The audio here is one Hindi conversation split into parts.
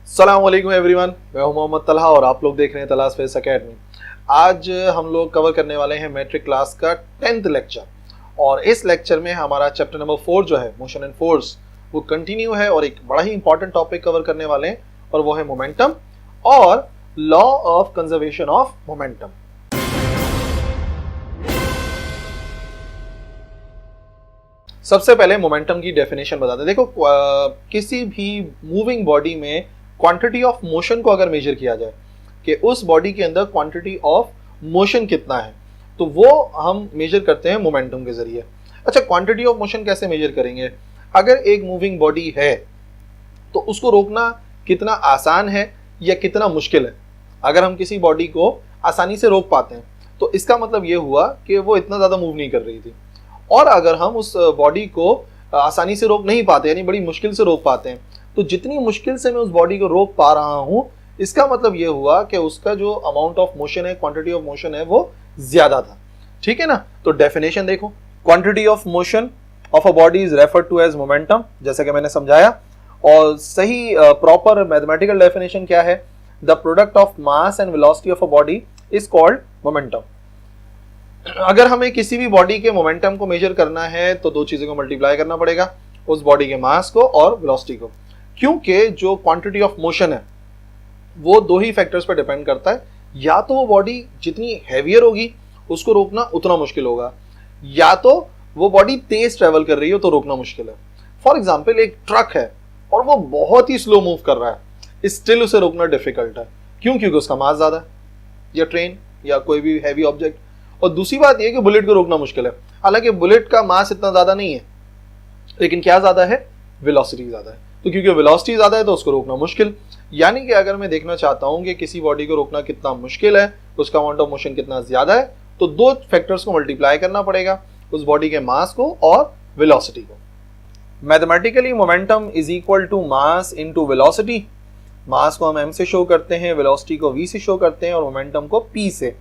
अस्सलाम वालेकुम एवरीवन, मैं हूं मोहम्मद तलहा और आप लोग देख रहे हैं तलहा स्पेस एकेडमी। आज हम लोग कवर करने वाले हैं मैट्रिक क्लास का 10th लेक्चर और इस लेक्चर में हमारा चैप्टर नंबर 4 जो है मोशन एंड फोर्स वो कंटिन्यू है और एक बड़ा ही इंपॉर्टेंट टॉपिक कवर करने वाले हैं और वो है मोमेंटम और law of conservation of momentum. सबसे पहले मोमेंटम की डेफिनेशन बताते हैं। देखो किसी भी मूविंग बॉडी में क्वांटिटी ऑफ मोशन को अगर मेजर किया जाए कि उस बॉडी के अंदर क्वांटिटी ऑफ मोशन कितना है तो वो हम मेजर करते हैं मोमेंटम के जरिए। अच्छा, क्वांटिटी ऑफ मोशन कैसे मेजर करेंगे? अगर एक मूविंग बॉडी है तो उसको रोकना कितना आसान है या कितना मुश्किल है। अगर हम किसी बॉडी को आसानी से रोक पाते हैं तो इसका मतलब ये हुआ कि वो इतना ज्यादा मूव नहीं कर रही थी, और अगर हम उस बॉडी को आसानी से रोक नहीं पाते यानी बड़ी मुश्किल से रोक पाते हैं तो जितनी मुश्किल से मैं उस बॉडी को रोक पा रहा हूं इसका मतलब ये हुआ कि उसका जो अमाउंट ऑफ मोशन है, क्वांटिटी ऑफ मोशन है, वो ज्यादा था। ठीक है ना? तो डेफिनेशन देखो, quantity of motion of a body is referred to as momentum, जैसा कि मैंने समझाया। और सही प्रॉपर मैथमेटिकल डेफिनेशन क्या है? The product of mass and velocity of a body is called momentum. अगर हमें किसी भी बॉडी के मोमेंटम को मेजर करना है तो दो चीजों को मल्टीप्लाई करना पड़ेगा, उस बॉडी के मास को और वेलोसिटी को, क्योंकि जो क्वांटिटी ऑफ मोशन है वो दो ही फैक्टर्स पर डिपेंड करता है। या तो वो बॉडी जितनी हैवियर होगी उसको रोकना उतना मुश्किल होगा, या तो वो बॉडी तेज ट्रेवल कर रही हो तो रोकना मुश्किल है। फॉर एग्जाम्पल, एक ट्रक है और वो बहुत ही स्लो मूव कर रहा है, स्टिल उसे रोकना डिफिकल्ट है। क्यों? क्योंकि उसका मास ज्यादा है, या ट्रेन या कोई भी हैवी ऑब्जेक्ट। और दूसरी बात यह कि बुलेट को रोकना मुश्किल है, हालांकि बुलेट का मास इतना ज्यादा नहीं है लेकिन क्या ज्यादा है? वेलोसिटी ज्यादा है। तो क्योंकि वेलोसिटी ज्यादा है तो उसको रोकना मुश्किल। यानी कि अगर मैं देखना चाहता हूं कि किसी बॉडी को रोकना कितना मुश्किल है, उसका अमाउंट ऑफ मोशन कितना ज्यादा है, तो दो फैक्टर्स को मल्टीप्लाई करना पड़ेगा, उस बॉडी के मास को और वेलोसिटी को। Mathematically momentum is equal to mass into velocity. Mass को हम m से शो करते हैं, वेलोसिटी को v से शो करते हैं और मोमेंटम को p से।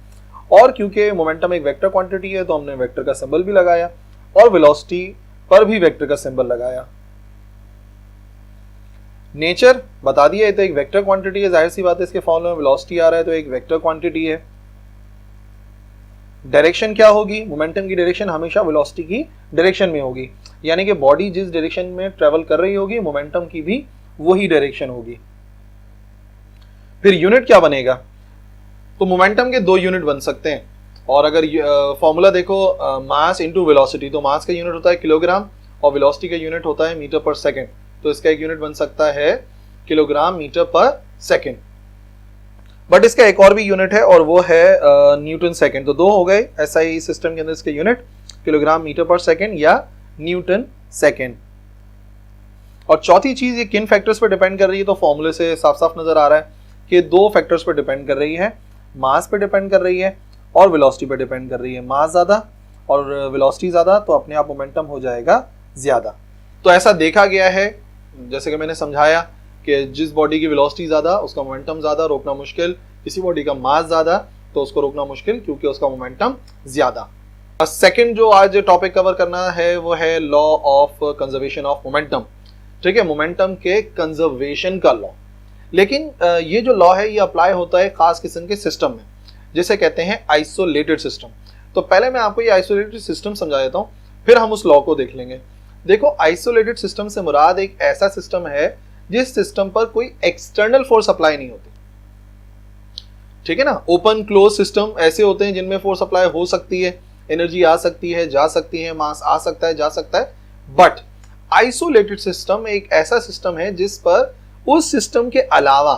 और क्योंकि मोमेंटम एक वेक्टर क्वांटिटी है तो हमने वेक्टर का सिंबल भी लगाया और वेलोसिटी पर भी वेक्टर का सिंबल लगाया। नेचर बता दिया, तो एक वेक्टर क्वांटिटी है, जाहिर सी बात है इसके फॉर्मूले में वेलोसिटी आ रहा है तो एक वेक्टर क्वांटिटी है। डायरेक्शन क्या होगी? मोमेंटम की डायरेक्शन हमेशा वेलोसिटी की डायरेक्शन में होगी, यानी कि बॉडी जिस डायरेक्शन में ट्रेवल कर रही होगी मोमेंटम की भी वही डायरेक्शन होगी। फिर यूनिट क्या बनेगा? तो मोमेंटम के दो यूनिट बन सकते हैं, और अगर फॉर्मूला देखो मास इनटू वेलोसिटी, तो मास का यूनिट होता है किलोग्राम और वेलोसिटी का यूनिट होता है मीटर पर सेकंड। तो इसका एक यूनिट बन सकता है किलोग्राम मीटर पर सेकंड। बट इसका एक और भी यूनिट है और वो है न्यूटन सेकंड। तो दो हो गए एसआई सिस्टम के अंदर इसके यूनिट, किलोग्राम मीटर पर सेकंड या न्यूटन सेकंड। और चौथी चीज ये किन फैक्टर्स पर डिपेंड कर रही है? तो फॉर्मूले से साफ साफ नजर आ रहा है कि दो फैक्टर्स पर डिपेंड कर रही है, मास पे डिपेंड कर रही है और वेलोसिटी पे डिपेंड कर रही है। मास ज्यादा और वेलोसिटी ज्यादा तो अपने आप मोमेंटम हो जाएगा ज्यादा। तो ऐसा देखा गया है, जैसे कि मैंने समझाया कि जिस बॉडी की वेलोसिटी ज्यादा उसका मोमेंटम ज्यादा, रोकना मुश्किल। किसी बॉडी का मास ज्यादा तो उसको रोकना मुश्किल क्योंकि उसका मोमेंटम ज्यादा। सेकंड जो आज टॉपिक कवर करना है वो है law of conservation of momentum. ठीक है, मोमेंटम के कंजर्वेशन का लॉ। लेकिन ये जो लॉ है ये अप्लाई होता है खास किस्म के सिस्टम में, जिसे कहते हैं आइसोलेटेड सिस्टम। तो पहले मैं आपको ये आइसोलेटेड सिस्टम समझा देता हूं, फिर हम उस लॉ को देख लेंगे। देखो, आइसोलेटेड सिस्टम से मुराद एक ऐसा सिस्टम है जिस सिस्टम पर कोई एक्सटर्नल फोर्स अप्लाई नहीं होती। ठीक है ना? ओपन क्लोज सिस्टम ऐसे होते हैं जिनमें फोर्स अप्लाई हो सकती है, एनर्जी आ सकती है, जा सकती है, मास आ सकता है, जा सकता है। बट आइसोलेटेड सिस्टम एक ऐसा सिस्टम है जिस पर उस सिस्टम के अलावा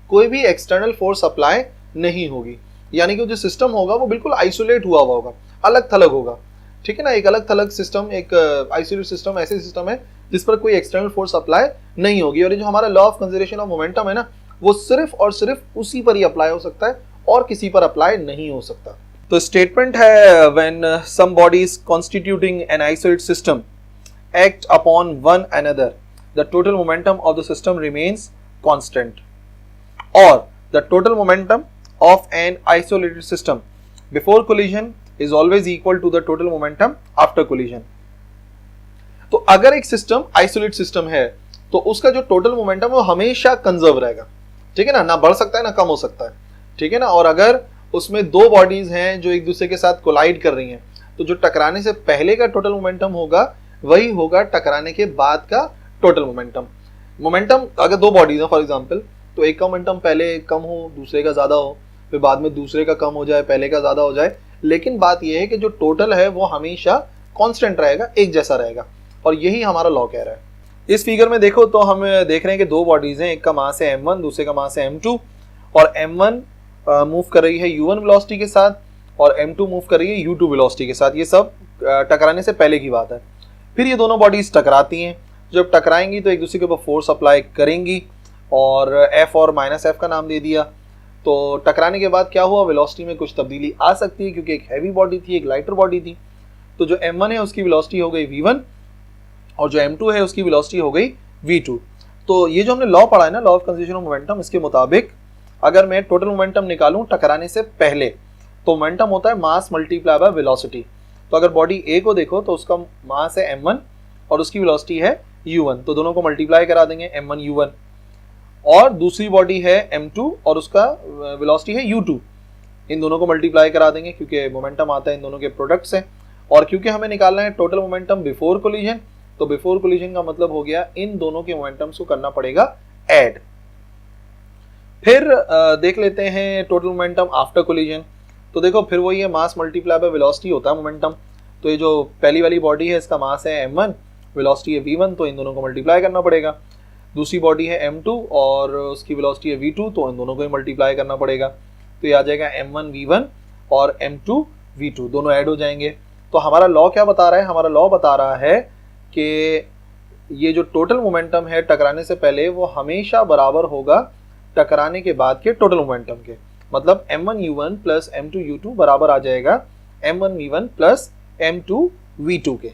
कोई भी एक्सटर्नल फोर्स अप्लाई नहीं होगी। यानी कि जो सिस्टम होगा वो बिल्कुल आइसोलेट हुआ हुआ होगा, अलग थलग होगा। ठीक है ना? एक अलग थलग सिस्टम, एक आइसोलेट सिस्टम ऐसे सिस्टम है जिस पर कोई एक्सटर्नल फोर्स अप्लाई नहीं होगी। और ये जो हमारा law of conservation of momentum है ना, वो सिर्फ और सिर्फ उसी पर ही अप्लाई हो सकता है और किसी पर अप्लाई नहीं हो सकता। तो स्टेटमेंट है, when some bodies constituting an isolate system act upon one another, the total momentum of the system remains constant, or the total momentum of an isolated system before collision is always equal to the total momentum after collision. तो अगर एक सिस्टम आइसोलेट सिस्टम है तो उसका जो टोटल मोमेंटम है वो हमेशा कंजर्व रहेगा, ठीक है ना बढ़ सकता है ना कम हो सकता है, ठीक है ना। और अगर उसमें दो बॉडीज हैं जो एक दूसरे के साथ कोलाइड कर रही हैं, तो जो टकराने से पहले का टोटल मोमेंटम होगा वही होगा टकराने के बाद का टोटल मोमेंटम। मोमेंटम अगर दो बॉडीज हैं फॉर एग्जांपल, तो एक का मोमेंटम पहले कम हो दूसरे का ज्यादा हो, फिर बाद में दूसरे का कम हो जाए पहले का ज्यादा हो जाए, लेकिन बात यह है कि जो टोटल है वो हमेशा कांस्टेंट रहेगा, एक जैसा रहेगा, और यही हमारा लॉ कह रहा है। इस फिगर में देखो तो हम देख रहे हैं कि दो बॉडीज हैं, एक का मास है m1 दूसरे का मास है m2, और m1 मूव कर रही है u1 वेलोसिटी के साथ और m2 मूव कर रही है u2 वेलोसिटी के साथ। ये सब टकराने से पहले की बात है। फिर ये दोनों बॉडीज टकराती हैं, जब टकराएंगी तो एक दूसरे के ऊपर फोर्स अप्लाई करेंगी, और F और माइनस F का नाम दे दिया। तो टकराने के बाद क्या हुआ, वेलोसिटी में कुछ तब्दीली आ सकती है, क्योंकि एक हैवी बॉडी थी एक लाइटर बॉडी थी। तो जो m1 है उसकी वेलोसिटी हो गई v1 और जो m2 है उसकी वेलोसिटी हो गई v2। तो ये जो हमने लॉ पढ़ा है ना, law of conservation of momentum, इसके मुताबिक अगर मैं टोटल मोमेंटम निकालूं टकराने से पहले, तो मोमेंटम होता है मास मल्टीप्लाई बाय वेलोसिटी। तो अगर बॉडी A को देखो तो उसका मास है m1 और उसकी वेलोसिटी है u1, तो दोनों को मल्टीप्लाई करा देंगे m1 u1। और दूसरी बॉडी है m2 और उसका वेलोसिटी है u2, इन दोनों को मल्टीप्लाई करा देंगे क्योंकि मोमेंटम आता है इन दोनों के प्रोडक्ट से। और क्योंकि हमें निकालना है टोटल मोमेंटम बिफोर कोलिजन, तो बिफोर कोलिजन का मतलब हो गया इन दोनों के मोमेंटम्स को करना पड़ेगा ऐड। फिर देख लेते हैं टोटल मोमेंटम आफ्टर कोलिजन। तो देखो फिर वही है, मास मल्टीप्लाई बाय वेलोसिटी होता है मोमेंटम। तो ये जो पहली वाली बॉडी है इसका मास है m1, वेलोसिटी है v1, तो इन दोनों को मल्टीप्लाई करना पड़ेगा। दूसरी बॉडी है m2 और उसकी वेलोसिटी है v2, तो इन दोनों को ही मल्टीप्लाई करना पड़ेगा। तो ये आ जाएगा m1 v1 और m2 v2, दोनों ऐड हो जाएंगे। तो हमारा लॉ क्या बता रहा है, हमारा लॉ बता रहा है कि ये जो टोटल मोमेंटम है टकराने से पहले वो हमेशा बराबर होगा टकराने के बाद के टोटल मोमेंटम के। मतलब m1 u1 plus m2 u2 बराबर आ जाएगा m1 v1 plus m2 v2 के।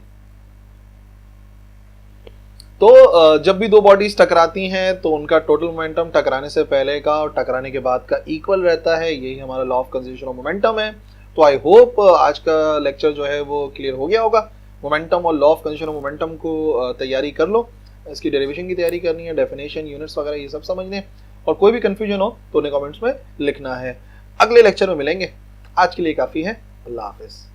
तो जब भी दो बॉडीज टकराती हैं तो उनका टोटल मोमेंटम टकराने से पहले का और टकराने के बाद का इक्वल रहता है, यही हमारा law of conservation of momentum है। तो आई होप आज का लेक्चर जो है वो क्लियर हो गया होगा। मोमेंटम और law of conservation of momentum को तैयारी कर लो, इसकी डेरिवेशन की तैयारी करनी है, डेफिनेशन यूनिट्स वगैरह ये सब समझने, और कोई भी कंफ्यूजन हो तो उन्हें कमेंट्स में लिखना है। अगले लेक्चर में मिलेंगे, आज के लिए काफ़ी है, अल्लाह हाफिज़।